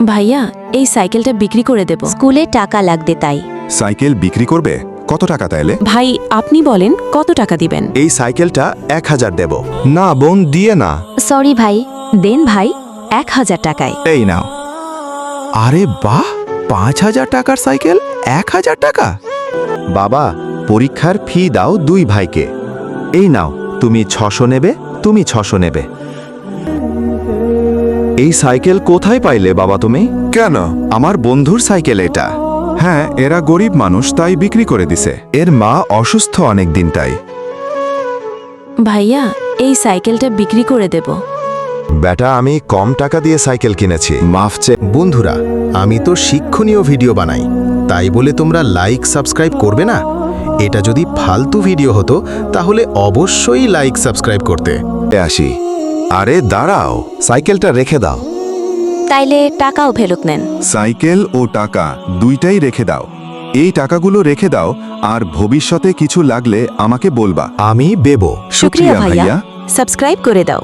ভাইয়া এই সাইকেলটা বিক্রি করে দেব। স্কুলে টাকা লাগবে তাই। সাইকেল বিক্রি করবে? কত টাকা তাইলে? ভাই আপনি বলেন কত টাকা দিবেন? এই সাইকেলটা 1000 দেব। না বোন, দিয়ে না। সরি ভাই। দেন ভাই 1000 টাকায়। এই নাও। আরে বাহ, 5000 টাকার সাইকেল 1000 টাকা। বাবা, পরীক্ষার ফি দাও 2 ভাইকে। এই নাও, তুমি 600 নেবে, তুমি 600 নেবে। এই সাইকেল কোথায় পাইলে বাবা তুমি? কেন? আমার বন্ধুর সাইকেল এটা। হ্যাঁ, এরা গরিব মানুষ তাই বিক্রি করে দিছে। এর মা অসুস্থ অনেক দিন তাই। ভাইয়া এই সাইকেলটা বিক্রি করে দেব। বেটা, আমি কম টাকা দিয়ে সাইকেল কিনেছি, মাফ চেয়ে। বন্ধুরা, আমি তো শিক্ষণীয় ভিডিও বানাই, তাই বলে তোমরা লাইক সাবস্ক্রাইব করবে না? এটা যদি ফালতু ভিডিও হতো তাহলে অবশ্যই লাইক সাবস্ক্রাইব করতে। আসি। আরে দাঁড়াও, সাইকেলটা রেখে দাও। তাইলে টাকাও ফেরত নেন। সাইকেল ও টাকা দুইটাই রেখে দাও। এই টাকাগুলো রেখে দাও, আর ভবিষ্যতে কিছু লাগলে আমাকে বলবা। আমি বেবো। শুক্রিয়া ভাইয়া, সাবস্ক্রাইব করে দাও।